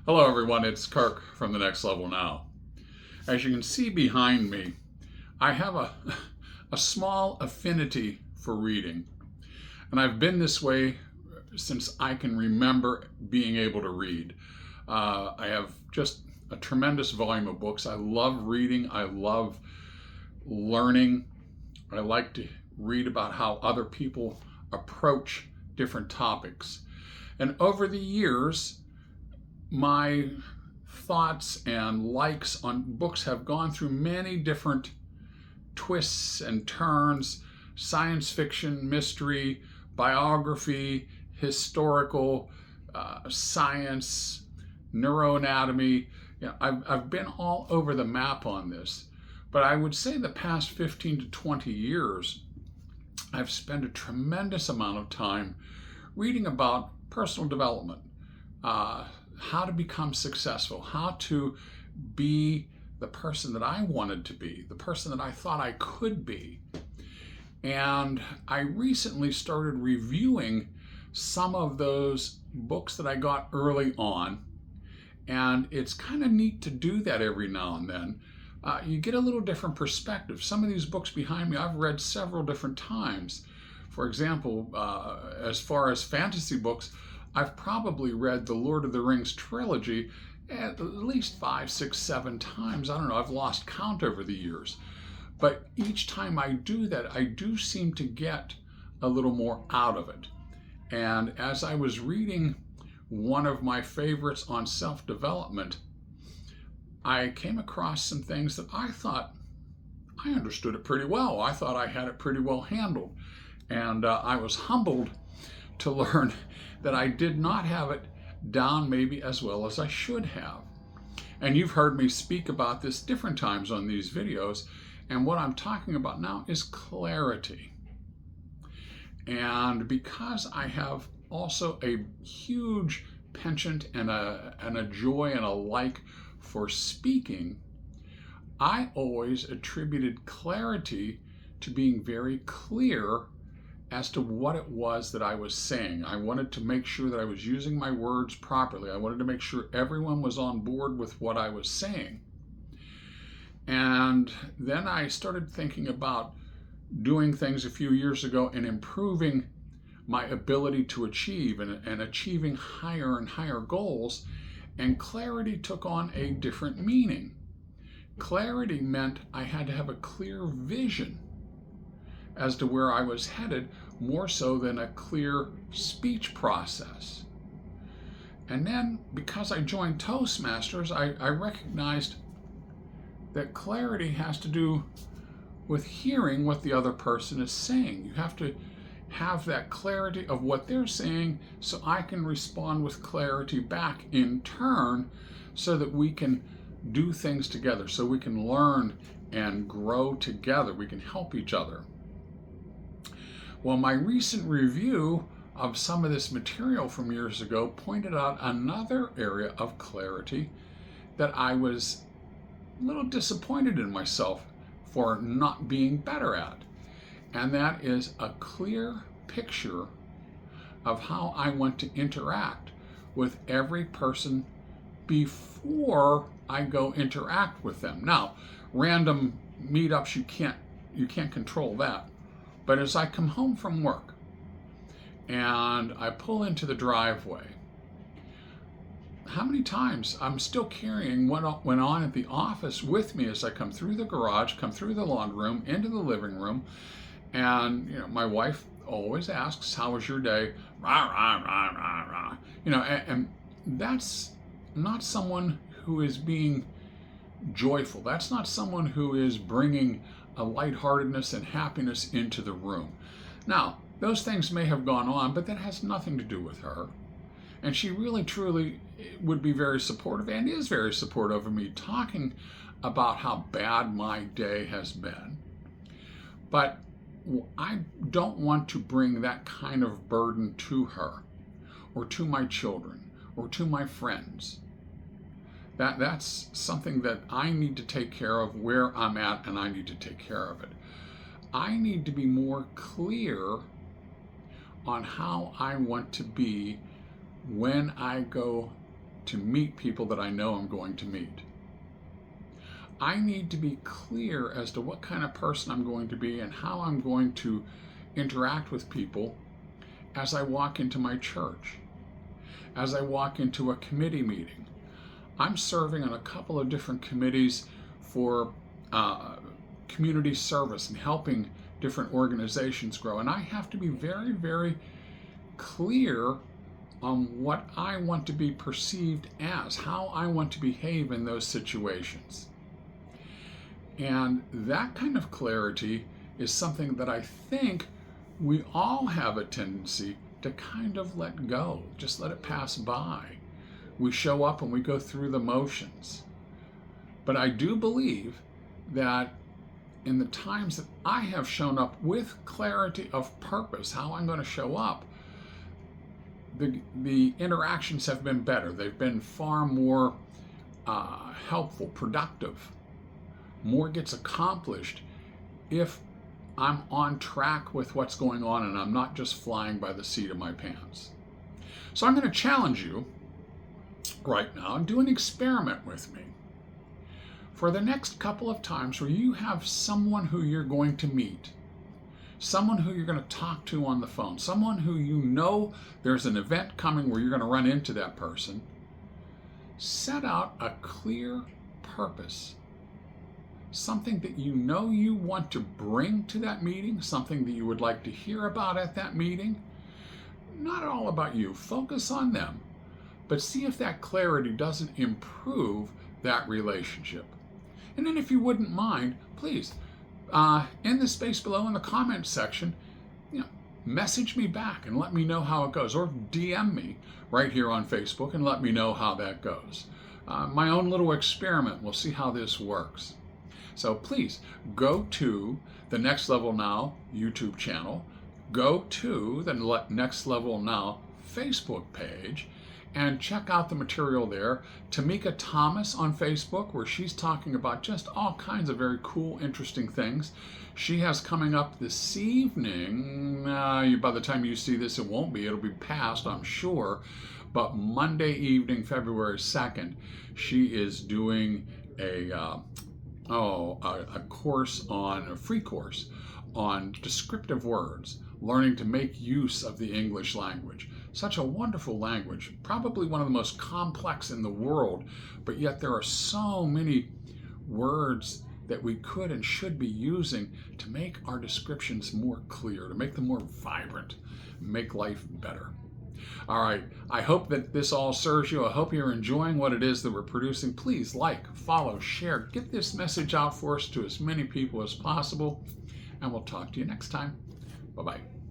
Hello, everyone. It's Kirk from The Next Level Now. As you can see behind me, I have a small affinity for reading. And I've been this way since I can remember being able to read. I have just a tremendous volume of books. I love reading. I love learning. I like to read about how other people approach different topics. And over the years, my thoughts and likes on books have gone through many different twists and turns: science fiction, mystery, biography, historical, science, neuroanatomy. I've been all over the map on this. But I would say the past 15 to 20 years, I've spent a tremendous amount of time reading about personal development, how to become successful, how to be the person that I wanted to be, the person that I thought I could be. And I recently started reviewing some of those books that I got early on. And it's kind of neat to do that every now and then. You get a little different perspective. Some of these books behind me, I've read several different times. For example, as far as fantasy books, I've probably read the Lord of the Rings trilogy at least 5, 6, 7 times. I don't know, I've lost count over the years. But each time I do that, I do seem to get a little more out of it. And as I was reading one of my favorites on self-development, I came across some things that I thought I understood it pretty well. I thought I had it pretty well handled. And I was humbled to learn that I did not have it down maybe as well as I should have. And you've heard me speak about this different times on these videos. And what I'm talking about now is clarity. And because I have also a huge penchant and a joy and a like for speaking, I always attributed clarity to being very clear as to what it was that I was saying. I wanted to make sure that I was using my words properly. I wanted to make sure everyone was on board with what I was saying. And then I started thinking about doing things a few years ago and improving my ability to achieve and achieving higher and higher goals. And clarity took on a different meaning. Clarity meant I had to have a clear vision as to where I was headed, more so than a clear speech process. And then, because I joined Toastmasters, I recognized that clarity has to do with hearing what the other person is saying. You have to have that clarity of what they're saying so I can respond with clarity back in turn, so that we can do things together, so we can learn and grow together. We can help each other. Well, my recent review of some of this material from years ago pointed out another area of clarity that I was a little disappointed in myself for not being better at. And that is a clear picture of how I want to interact with every person before I go interact with them. Now, random meetups, you can't control that. But as I come home from work and I pull into the driveway, how many times I'm still carrying what went on at the office with me as I come through the garage, come through the laundry room, into the living room. And my wife always asks, "How was your day?" Rah, rah, rah, rah, rah. And that's not someone who is being joyful. That's not someone who is bringing a lightheartedness and happiness into the room. Now, those things may have gone on, but that has nothing to do with her. And she really, truly would be very supportive and is very supportive of me talking about how bad my day has been. But I don't want to bring that kind of burden to her, or to my children, or to my friends. That's something that I need to take care of where I'm at, and I need to take care of it. I need to be more clear on how I want to be when I go to meet people that I know I'm going to meet. I need to be clear as to what kind of person I'm going to be and how I'm going to interact with people as I walk into my church, as I walk into a committee meeting. I'm serving on a couple of different committees for community service and helping different organizations grow. And I have to be very, very clear on what I want to be perceived as, how I want to behave in those situations. And that kind of clarity is something that I think we all have a tendency to kind of let go, just let it pass by. We show up and we go through the motions. But I do believe that in the times that I have shown up with clarity of purpose, how I'm going to show up, the interactions have been better. They've been far more helpful, productive. More gets accomplished if I'm on track with what's going on and I'm not just flying by the seat of my pants. So I'm going to challenge you right now and do an experiment with me. For the next couple of times where you have someone who you're going to meet, someone who you're going to talk to on the phone, someone who you know there's an event coming where you're going to run into that person, set out a clear purpose. Something that you know you want to bring to that meeting, something that you would like to hear about at that meeting. Not all about you. Focus on them. But see if that clarity doesn't improve that relationship. And then if you wouldn't mind, please, in the space below in the comments section, message me back and let me know how it goes. Or DM me right here on Facebook and let me know how that goes. My own little experiment. We'll see how this works. So please go to the Next Level Now YouTube channel, go to the Next Level Now Facebook page, and check out the material there. Tamika Thomas on Facebook, where she's talking about just all kinds of very cool, interesting things. She has coming up this evening, by the time you see this, it won't be, it'll be past, I'm sure, but Monday evening, February 2nd, she is doing a free course on descriptive words, learning to make use of the English language. Such a wonderful language, probably one of the most complex in the world, but yet there are so many words that we could and should be using to make our descriptions more clear, to make them more vibrant, make life better. All right, I hope that this all serves you. I hope you're enjoying what it is that we're producing. Please like, follow, share, get this message out for us to as many people as possible, and we'll talk to you next time. Bye-bye.